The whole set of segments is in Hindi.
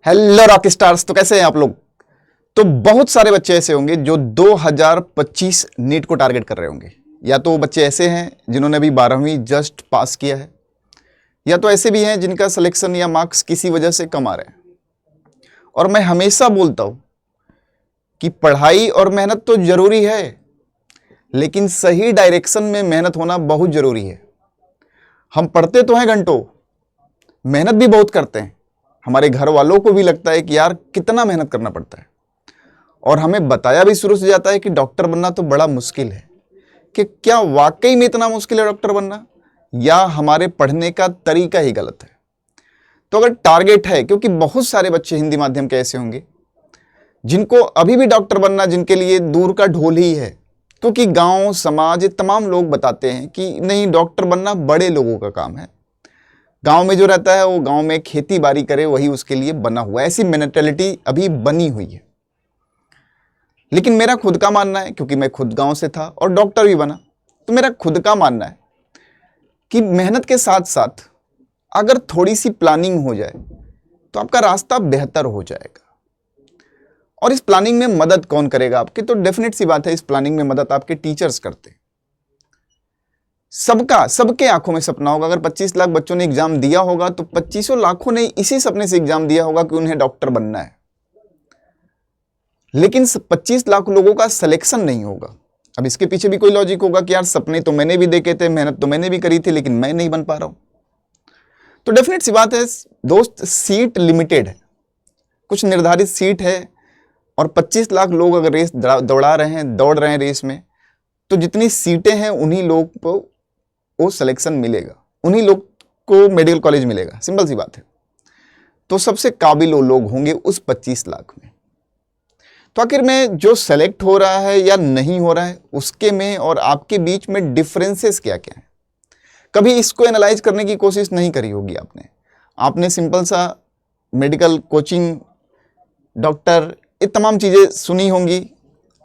हेलो रॉक स्टार्स, तो कैसे हैं आप लोग। तो बहुत सारे बच्चे ऐसे होंगे जो 2025 नीट को टारगेट कर रहे होंगे। या तो बच्चे ऐसे हैं जिन्होंने अभी 12वीं जस्ट पास किया है, या तो ऐसे भी हैं जिनका सिलेक्शन या मार्क्स किसी वजह से कम आ रहे हैं। और मैं हमेशा बोलता हूं कि पढ़ाई और मेहनत तो जरूरी है, लेकिन सही डायरेक्शन में मेहनत होना बहुत जरूरी है। हम पढ़ते तो हैं घंटों, मेहनत भी बहुत करते हैं। हमारे घर वालों को भी लगता है कि यार कितना मेहनत करना पड़ता है, और हमें बताया भी शुरू से जाता है कि डॉक्टर बनना तो बड़ा मुश्किल है। कि क्या वाकई में इतना मुश्किल है डॉक्टर बनना, या हमारे पढ़ने का तरीका ही गलत है। तो अगर टारगेट है, क्योंकि बहुत सारे बच्चे हिंदी माध्यम के ऐसे होंगे जिनको अभी भी डॉक्टर बनना जिनके लिए दूर का ढोल ही है, क्योंकि गांव समाज ये तमाम लोग बताते हैं कि नहीं, डॉक्टर बनना बड़े लोगों का काम है। गांव में जो रहता है वो गांव में खेती बाड़ी करे, वही उसके लिए बना हुआ है। ऐसी मेंटालिटी अभी बनी हुई है। लेकिन मेरा खुद का मानना है, क्योंकि मैं खुद गांव से था और डॉक्टर भी बना, तो मेरा खुद का मानना है कि मेहनत के साथ साथ अगर थोड़ी सी प्लानिंग हो जाए तो आपका रास्ता बेहतर हो जाएगा। और इस प्लानिंग में मदद कौन करेगा आपकी? तो डेफिनेट सी बात है, इस प्लानिंग में मदद आपके टीचर्स करते हैं। सबके आंखों में सपना होगा। अगर 25 लाख बच्चों ने एग्जाम दिया होगा तो 25 लाखों ने इसी सपने से एग्जाम दिया होगा कि उन्हें डॉक्टर बनना है। लेकिन 25 लाख लोगों का सिलेक्शन नहीं होगा। अब इसके पीछे भी कोई लॉजिक होगा कि यार सपने तो मैंने भी देखे थे, मेहनत तो मैंने भी करी थी, लेकिन मैं नहीं बन पा रहा हूं। तो डेफिनेट सी बात है दोस्त, सीट लिमिटेड है, कुछ निर्धारित सीट है, और 25 लाख लोग अगर रेस दौड़ रहे हैं रेस में, तो जितनी सीटें हैं उन्हीं लोग को वो सिलेक्शन मिलेगा, उन्हीं लोग को मेडिकल कॉलेज मिलेगा। सिंपल सी बात है। तो सबसे काबिल वो लोग होंगे उस 25 लाख में। तो आखिर में जो सेलेक्ट हो रहा है या नहीं हो रहा है, उसके में और आपके बीच में डिफरेंसेस क्या क्या है, कभी इसको एनालाइज करने की कोशिश नहीं करी होगी आपने सिंपल सा मेडिकल कोचिंग, डॉक्टर, ये तमाम चीज़ें सुनी होंगी,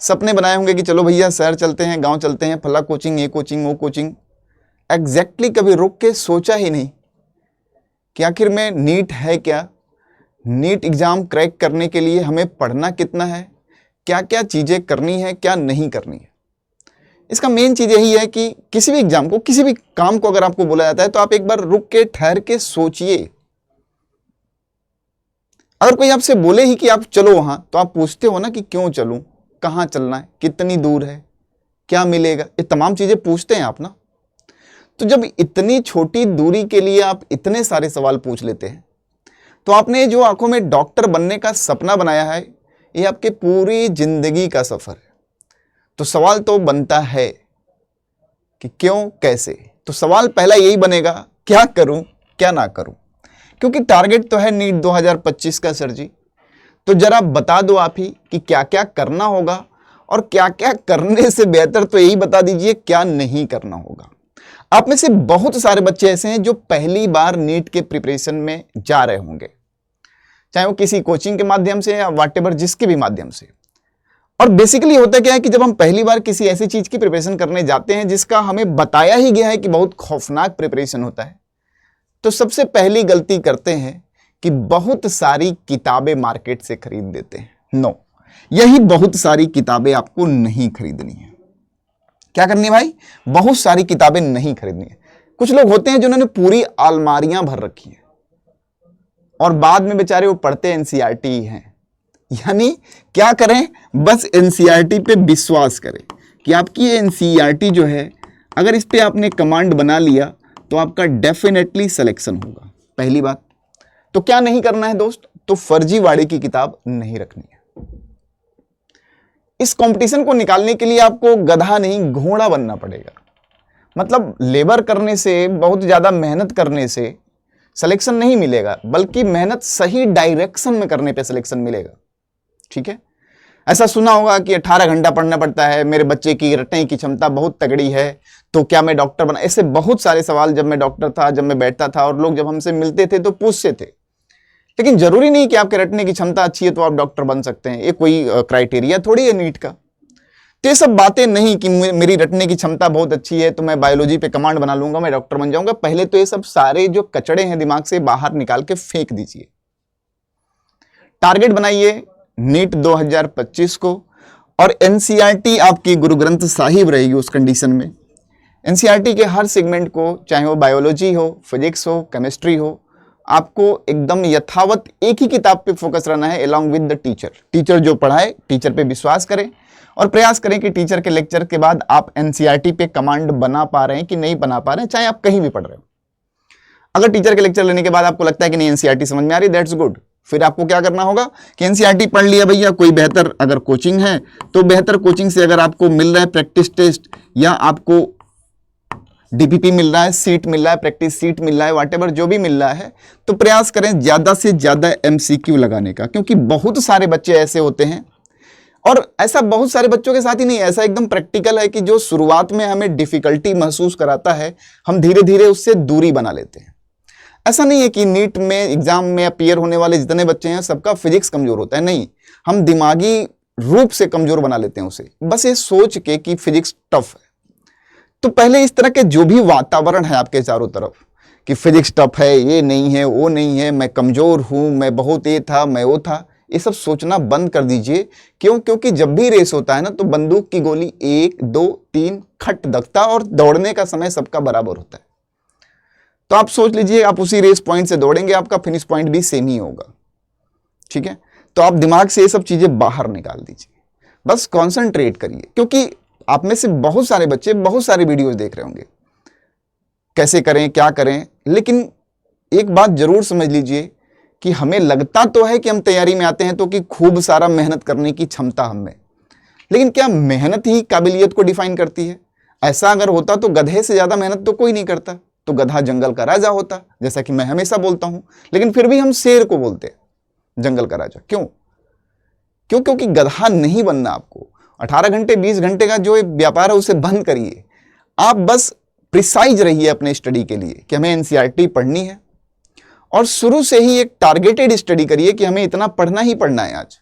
सपने बनाए होंगे कि चलो भैया शहर चलते हैं, गांव चलते हैं, फला कोचिंग, ये कोचिंग, वो कोचिंग। एग्जैक्टली कभी रुक के सोचा ही नहीं कि आखिर में नीट है क्या, नीट एग्जाम क्रैक करने के लिए हमें पढ़ना कितना है, क्या क्या चीज़ें करनी है, क्या नहीं करनी है। इसका मेन चीज़ यही है कि किसी भी एग्जाम को, किसी भी काम को अगर आपको बोला जाता है तो आप एक बार रुक के ठहर के सोचिए। अगर कोई आपसे बोले ही कि आप चलो वहां, तो आप पूछते हो ना कि क्यों चलूं, कहां चलना है, कितनी दूर है, क्या मिलेगा, ये तमाम चीजें पूछते हैं आप ना। तो जब इतनी छोटी दूरी के लिए आप इतने सारे सवाल पूछ लेते हैं, तो आपने जो आंखों में डॉक्टर बनने का सपना बनाया है, ये आपके पूरी जिंदगी का सफर है। तो सवाल तो बनता है कि क्यों, कैसे। तो सवाल पहला यही बनेगा, क्या करूं, क्या ना करूं, क्योंकि टारगेट तो है नीट 2025 का सर जी। तो जरा बता दो आप ही कि क्या क्या करना होगा, और क्या क्या करने से बेहतर तो यही बता दीजिए क्या नहीं करना होगा। आप में से बहुत सारे बच्चे ऐसे हैं जो पहली बार नीट के प्रिपरेशन में जा रहे होंगे, चाहे वो किसी कोचिंग के माध्यम से या व्हाटएवर जिसके भी माध्यम से। और बेसिकली होता क्या है कि जब हम पहली बार किसी ऐसी चीज की प्रिपरेशन करने जाते हैं जिसका हमें बताया ही गया है कि बहुत खौफनाक प्रिपरेशन होता है, तो सबसे पहली गलती करते हैं कि बहुत सारी किताबें मार्केट से खरीद देते हैं। नो, यही बहुत सारी किताबें आपको नहीं खरीदनी है। क्या करनी है भाई? बहुत सारी किताबें नहीं खरीदनी है। कुछ लोग होते हैं जिन्होंने पूरी अलमारियां भर रखी हैं, और बाद में बेचारे वो पढ़ते एनसीईआरटी ही हैं। यानी क्या करें, बस एनसीईआरटी पे विश्वास करें कि आपकी ये एनसीईआरटी जो है, अगर इस पे आपने कमांड बना लिया तो आपका डेफिनेटली सिलेक्शन होगा। पहली बात। तो क्या नहीं करना है दोस्त? तो फर्जीवाड़े की किताब नहीं रखनी है। इस कंपटीशन को निकालने के लिए आपको गधा नहीं, घोड़ा बनना पड़ेगा। मतलब लेबर करने से, बहुत ज्यादा मेहनत करने से सिलेक्शन नहीं मिलेगा, बल्कि मेहनत सही डायरेक्शन में करने पे सिलेक्शन मिलेगा। ठीक है? ऐसा सुना होगा कि 18 घंटा पढ़ना पड़ता है, मेरे बच्चे की रटने की क्षमता बहुत तगड़ी है, तो क्या मैं डॉक्टर बना? ऐसे बहुत सारे सवाल जब मैं डॉक्टर था, जब मैं बैठता था, और लोग जब हमसे मिलते थे तो पूछते थे। लेकिन जरूरी नहीं कि आपके रटने की क्षमता अच्छी है तो आप डॉक्टर बन सकते हैं। ये कोई क्राइटेरिया थोड़ी है नीट का। तो ये सब बातें नहीं कि मेरी रटने की क्षमता बहुत अच्छी है तो मैं बायोलॉजी पे कमांड बना लूंगा, मैं डॉक्टर बन जाऊंगा। पहले तो ये सब सारे जो कचड़े हैं दिमाग से बाहर निकाल के फेंक दीजिए। टारगेट बनाइए नीट 2025 को, और एनसीईआरटी आपकी गुरु ग्रंथ साहिब रहेगी उस कंडीशन में। एनसीईआरटी के हर सेगमेंट को, चाहे वो बायोलॉजी हो, फिजिक्स हो, केमिस्ट्री हो, आपको एकदम यथावत एक ही किताब पे फोकस रहना है along with the teacher. Teacher जो पढ़ाए, टीचर पे विश्वास करें और प्रयास करें कि टीचर के लेक्चर के बाद आप एनसीईआरटी पे कमांड बना पा रहे हैं कि नहीं बना पा रहे हैं, चाहे आप कहीं भी पढ़ रहे हो। अगर टीचर के लेक्चर लेने के बाद आपको लगता है कि नहीं एनसीईआरटी समझ में आ रही, दैट्स गुड। फिर आपको क्या करना होगा कि एनसीईआरटी पढ़ लिया भैया, कोई बेहतर अगर कोचिंग है तो बेहतर कोचिंग से अगर आपको मिल रहा है प्रैक्टिस टेस्ट, या आपको डीपीपी मिल रहा है, सीट मिल रहा है, प्रैक्टिस सीट मिल रहा है, व्हाटएवर जो भी मिल रहा है, तो प्रयास करें ज्यादा से ज्यादा एमसीक्यू लगाने का, क्योंकि बहुत सारे बच्चे ऐसे होते हैं, और ऐसा बहुत सारे बच्चों के साथ ही नहीं, ऐसा एकदम प्रैक्टिकल है कि जो शुरुआत में हमें डिफिकल्टी महसूस कराता है, हम धीरे धीरे उससे दूरी बना लेते हैं। ऐसा नहीं है कि नीट में एग्जाम में अपीयर होने वाले जितने बच्चे हैं सबका फिजिक्स कमजोर होता है, नहीं, हम दिमागी रूप से कमजोर बना लेते हैं उसे, बस ये सोच के कि फिजिक्स टफ है। तो पहले इस तरह के जो भी वातावरण है आपके चारों तरफ कि फिजिक्स टफ है, ये नहीं है, वो नहीं है, मैं कमजोर हूं, मैं बहुत ये था, मैं वो था, ये सब सोचना बंद कर दीजिए। क्यों? क्योंकि जब भी रेस होता है ना, तो बंदूक की गोली 1 2 3 खट दकता, और दौड़ने का समय सबका बराबर होता है। तो आप सोच लीजिए आप उसी रेस पॉइंट से दौड़ेंगे, आपका फिनिश पॉइंट भी सेम ही होगा। ठीक है, तो आप दिमाग से ये सब चीजें बाहर निकाल दीजिए, बस कॉन्सेंट्रेट करिए। क्योंकि आप में से बहुत सारे बच्चे बहुत सारे वीडियोस देख रहे होंगे कैसे करें, क्या करें, लेकिन एक बात जरूर समझ लीजिए कि हमें लगता तो है कि हम तैयारी में आते हैं तो कि खूब सारा मेहनत करने की क्षमता हमें, लेकिन क्या मेहनत ही काबिलियत को डिफाइन करती है? ऐसा अगर होता तो गधे से ज्यादा मेहनत तो कोई नहीं करता, तो गधा जंगल का राजा होता, जैसा कि मैं हमेशा बोलता हूं। लेकिन फिर भी हम शेर को बोलते हैं जंगल का राजा। क्यों? क्योंकि गधा नहीं बनना आपको। 18 घंटे 20 घंटे का जो व्यापार है उसे बंद करिए, आप बस प्रिसाइज रहिए अपने स्टडी के लिए कि हमें एनसीईआरटी पढ़नी है, और शुरू से ही एक टारगेटेड स्टडी करिए कि हमें इतना पढ़ना ही पढ़ना है आज।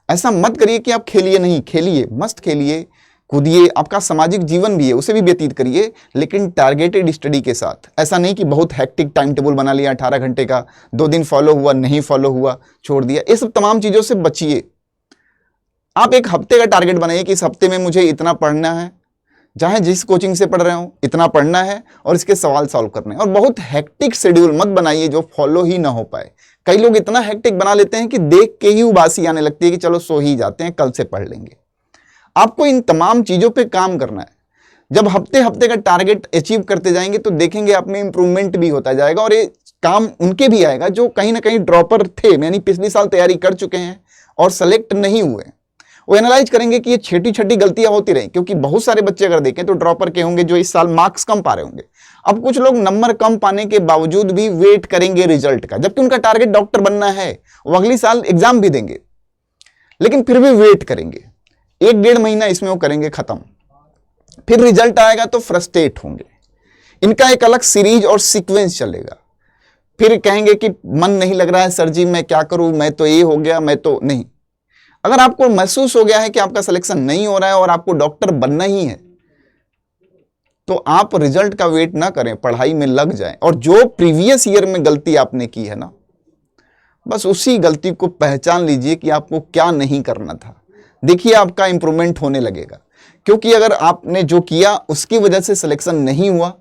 ऐसा मत करिए कि आप खेलिए नहीं, खेलिए, मस्त खेलिए, कूदिए, आपका सामाजिक जीवन भी है उसे भी व्यतीत करिए, लेकिन टारगेटेड स्टडी के साथ। ऐसा नहीं कि बहुत हैक्टिक टाइम टेबल बना लिया 18 घंटे का, 2 दिन फॉलो हुआ, नहीं फॉलो हुआ, छोड़ दिया, ये सब तमाम चीजों से बचिए। आप एक हफ्ते का टारगेट बनाइए कि इस हफ्ते में मुझे इतना पढ़ना है, चाहे जिस कोचिंग से पढ़ रहे हो इतना पढ़ना है, और इसके सवाल सॉल्व करने हैं। और बहुत हेक्टिक शेड्यूल मत बनाइए जो फॉलो ही ना हो पाए। कई लोग इतना हेक्टिक बना लेते हैं कि देख के ही उबासी आने लगती है कि चलो सो ही जाते हैं, कल से पढ़ लेंगे। आपको इन तमाम चीजों पे काम करना है। जब हफ्ते हफ्ते का टारगेट अचीव करते जाएंगे तो देखेंगे आप में इंप्रूवमेंट भी होता जाएगा, और ये काम उनके भी आएगा जो कहीं ना कहीं ड्रॉपर थे, यानी पिछले साल तैयारी कर चुके हैं और सेलेक्ट नहीं हुए। वो एनालाइज करेंगे कि ये छोटी छोटी गलतियां होती रही, क्योंकि बहुत सारे बच्चे अगर देखें तो ड्रॉपर के होंगे जो इस साल मार्क्स कम पा रहे होंगे। अब कुछ लोग नंबर कम पाने के बावजूद भी वेट करेंगे रिजल्ट का, जबकि उनका टारगेट डॉक्टर बनना है, वो अगली साल एग्जाम भी देंगे, लेकिन फिर भी वेट करेंगे। 1-1.5 महीना इसमें वो करेंगे खत्म, फिर रिजल्ट आएगा तो फ्रस्ट्रेट होंगे। इनका एक अलग सीरीज और सीक्वेंस चलेगा। फिर कहेंगे कि मन नहीं लग रहा है सर जी, मैं क्या करूं, मैं तो ये हो गया, मैं तो नहीं। अगर आपको महसूस हो गया है कि आपका सिलेक्शन नहीं हो रहा है और आपको डॉक्टर बनना ही है, तो आप रिजल्ट का वेट ना करें, पढ़ाई में लग जाएं। और जो प्रीवियस ईयर में गलती आपने की है ना, बस उसी गलती को पहचान लीजिए कि आपको क्या नहीं करना था। देखिए आपका इंप्रूवमेंट होने लगेगा। क्योंकि अगर आपने जो किया उसकी वजह से सिलेक्शन नहीं हुआ,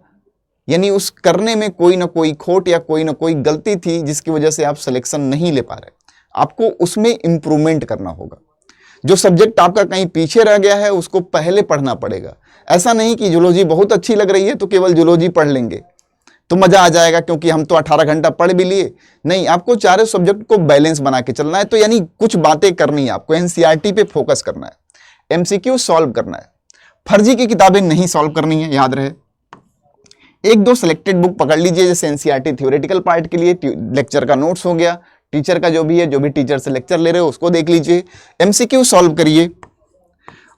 यानी उस करने में कोई ना कोई खोट या कोई ना कोई गलती थी जिसकी वजह से आप सिलेक्शन नहीं ले पा रहे। आपको उसमें इंप्रूवमेंट करना होगा। जो सब्जेक्ट आपका कहीं पीछे रह गया है उसको पहले पढ़ना पड़ेगा। ऐसा नहीं कि जूलॉजी बहुत अच्छी लग रही है तो केवल जूलॉजी पढ़ लेंगे तो मजा आ जाएगा क्योंकि हम तो 18 घंटा पढ़ भी लिए। नहीं, आपको चारों सब्जेक्ट को बैलेंस बना के चलना है। तो यानी कुछ बातें करनी है आपको, एनसीईआरटी पे फोकस करना है, एमसीक्यू सॉल्व करना है, फर्जी की किताबें नहीं सॉल्व करनी है, याद रहे। 1-2 सिलेक्टेड बुक पकड़ लीजिए, जैसे एनसीईआरटी थ्योरेटिकल पार्ट के लिए लेक्चर का नोट्स हो गया, टीचर का जो भी टीचर से लेक्चर ले रहे हो उसको देख लीजिए, एमसीक्यू सॉल्व करिए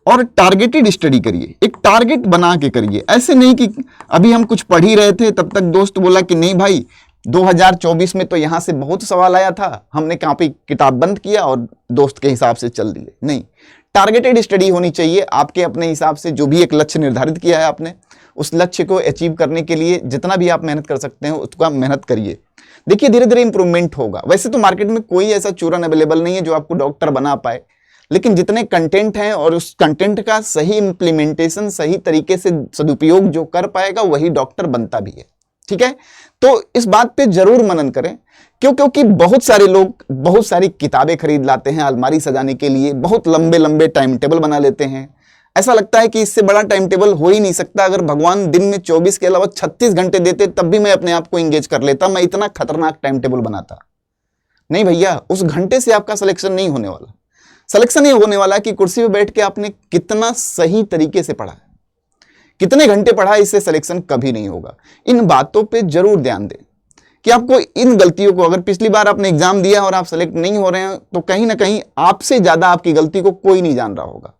और टारगेटेड स्टडी करिए। एक टारगेट बना के करिए। ऐसे नहीं कि अभी हम कुछ पढ़ ही रहे थे तब तक दोस्त बोला कि नहीं भाई 2024 में तो यहां से बहुत सवाल आया था, हमने कॉपी किताब बंद किया और दोस्त के हिसाब से चल दिए। नहीं, टारगेटेड स्टडी होनी चाहिए। आपके अपने हिसाब से जो भी एक लक्ष्य निर्धारित किया है आपने उस लक्ष्य को अचीव करने के लिए जितना भी आप मेहनत कर सकते हैं उसको आप मेहनत करिए। देखिए धीरे धीरे इंप्रूवमेंट होगा। वैसे तो मार्केट में कोई ऐसा चूरन अवेलेबल नहीं है जो आपको डॉक्टर बना पाए, लेकिन जितने कंटेंट हैं और उस कंटेंट का सही इंप्लीमेंटेशन, सही तरीके से सदुपयोग जो कर पाएगा वही डॉक्टर बनता भी है। ठीक है, तो इस बात पे जरूर मनन करें। क्योंकि बहुत सारे लोग बहुत सारी किताबें खरीद लाते हैं अलमारी सजाने के लिए, बहुत लंबे लंबे टाइम टेबल बना लेते हैं। ऐसा लगता है कि इससे बड़ा टाइम टेबल हो ही नहीं सकता। अगर भगवान दिन में 24 के अलावा 36 घंटे देते तब भी मैं अपने आप को एंगेज कर लेता, मैं इतना खतरनाक टाइम टेबल बनाता। नहीं भैया, उस घंटे से आपका सिलेक्शन नहीं होने वाला। सिलेक्शन ये होने वाला कि कुर्सी पे बैठ के आपने कितना सही तरीके से पढ़ा है, कितने घंटे पढ़ा, इससे सिलेक्शन कभी नहीं होगा। इन बातों पे जरूर ध्यान दें कि आपको इन गलतियों को, अगर पिछली बार आपने एग्जाम दिया और आप सेलेक्ट नहीं हो रहे हैं तो कहीं ना कहीं आपसे ज्यादा आपकी गलती को कोई नहीं जान रहा होगा।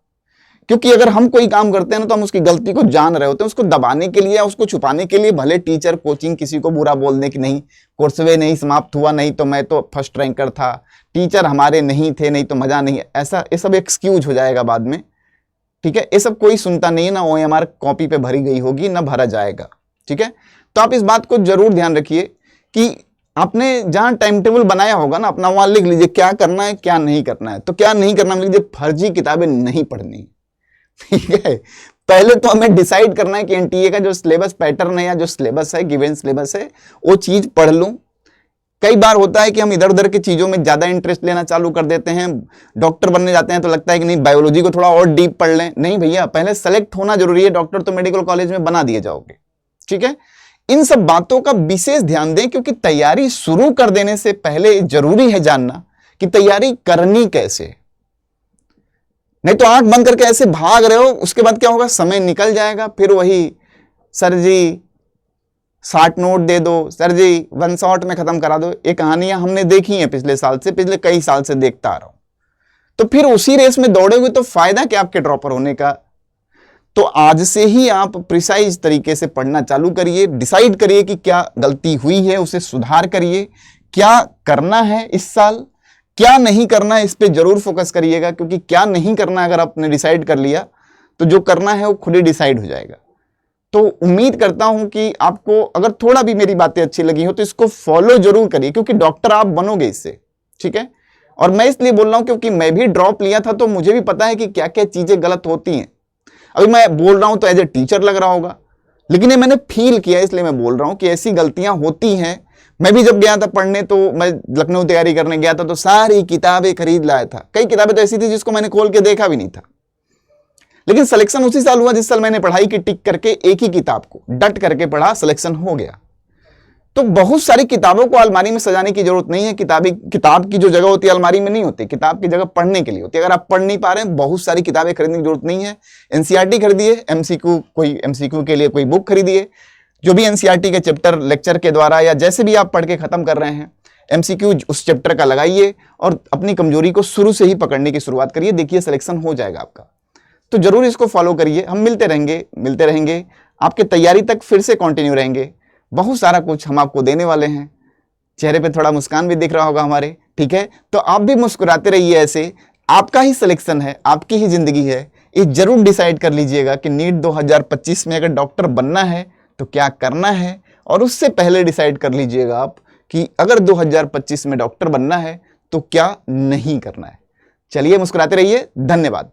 क्योंकि अगर हम कोई काम करते हैं ना तो हम उसकी गलती को जान रहे होते हैं, उसको दबाने के लिए या उसको छुपाने के लिए भले टीचर, कोचिंग किसी को बुरा बोलने की नहीं, कोर्सवे नहीं समाप्त हुआ, नहीं तो मैं तो फर्स्ट रैंकर था, टीचर हमारे नहीं थे, नहीं तो मजा नहीं, ऐसा ये सब एक्सक्यूज हो जाएगा बाद में। ठीक है, ये सब कोई सुनता नहीं है ना, OMR कॉपी पे भरी गई होगी ना भरा जाएगा। ठीक है, तो आप इस बात को जरूर ध्यान रखिए कि आपने जहां टाइम टेबल बनाया होगा ना अपना, वहां लिख लीजिए क्या करना है क्या नहीं करना है। तो क्या नहीं करना लिख लीजिए, फर्जी किताबें नहीं पढ़नी। ठीक है, पहले तो हमें डिसाइड करना है कि NTA का जो सिलेबस पैटर्न है या जो सिलेबस है, गिवन सिलेबस है, वो चीज पढ़ लूं। कई बार होता है कि हम इधर उधर की चीजों में ज्यादा इंटरेस्ट लेना चालू कर देते हैं, डॉक्टर बनने जाते हैं तो लगता है कि नहीं बायोलॉजी को थोड़ा और डीप पढ़ लें। नहीं भैया, पहले सेलेक्ट होना जरूरी है, डॉक्टर तो मेडिकल कॉलेज में बना दिए जाओगे। ठीक है, इन सब बातों का विशेष ध्यान दें, क्योंकि तैयारी शुरू कर देने से पहले जरूरी है जानना कि तैयारी करनी कैसे। नहीं तो आंख बंद करके ऐसे भाग रहे हो, उसके बाद क्या होगा, समय निकल जाएगा, फिर वही सर जी 60 नोट दे दो, सर जी 1 शॉट में खत्म करा दो। ये कहानियां हमने देखी हैं पिछले साल से, पिछले कई साल से देखता आ रहा हूं। तो फिर उसी रेस में दौड़ोगे तो फायदा क्या आपके ड्रॉपर होने का। तो आज से ही आप प्रिसाइज तरीके से पढ़ना चालू करिए, डिसाइड करिए कि क्या गलती हुई है उसे सुधार करिए, क्या करना है इस साल, क्या नहीं करना है इस पे जरूर फोकस करिएगा। क्योंकि क्या नहीं करना अगर आपने डिसाइड कर लिया तो जो करना है वो खुद ही डिसाइड हो जाएगा। तो उम्मीद करता हूं कि आपको अगर थोड़ा भी मेरी बातें अच्छी लगी हो तो इसको फॉलो जरूर करिए, क्योंकि डॉक्टर आप बनोगे इससे। ठीक है, और मैं इसलिए बोल रहा हूं क्योंकि मैं भी ड्रॉप लिया था तो मुझे भी पता है कि क्या क्या चीजें गलत होती हैं। अभी मैं बोल रहा हूं तो एज ए टीचर लग रहा होगा, लेकिन ये मैंने फील किया, इसलिए मैं बोल रहा हूं कि ऐसी गलतियां होती हैं। मैं भी जब गया था पढ़ने, तो मैं लखनऊ तैयारी करने गया था तो सारी किताबें खरीद लाया था। कई किताबें तो ऐसी थी जिसको मैंने खोल के देखा भी नहीं था, लेकिन सिलेक्शन उसी साल हुआ जिस साल मैंने पढ़ाई की टिक करके एक ही किताब को डट करके पढ़ा, सिलेक्शन हो गया। तो बहुत सारी किताबों को अलमारी में सजाने की जरूरत नहीं है। किताब की जो जगह होती है अलमारी में नहीं होती, किताब की जगह पढ़ने के लिए होती है। अगर आप पढ़ नहीं पा रहे हैं, बहुत सारी किताबें खरीदने की जरूरत नहीं है। NCERT खरीदिए, कोई MCQ के लिए कोई बुक खरीदिए, जो भी NCERT के चैप्टर लेक्चर के द्वारा या जैसे भी आप पढ़ के खत्म कर रहे हैं, MCQ उस चैप्टर का लगाइए और अपनी कमजोरी को शुरू से ही पकड़ने की शुरुआत करिए। देखिए सिलेक्शन हो जाएगा आपका। तो जरूर इसको फॉलो करिए। हम मिलते रहेंगे, आपके तैयारी तक फिर से कंटिन्यू रहेंगे। बहुत सारा कुछ हम आपको देने वाले हैं। चेहरे पे थोड़ा मुस्कान भी दिख रहा होगा हमारे। ठीक है, तो आप भी मुस्कुराते रहिए। ऐसे आपका ही सिलेक्शन है, आपकी ही जिंदगी है। ये जरूर डिसाइड कर लीजिएगा कि नीट 2025 में अगर डॉक्टर बनना है तो क्या करना है, और उससे पहले डिसाइड कर लीजिएगा आप कि अगर 2025 में डॉक्टर बनना है तो क्या नहीं करना है। चलिए मुस्कुराते रहिए। धन्यवाद।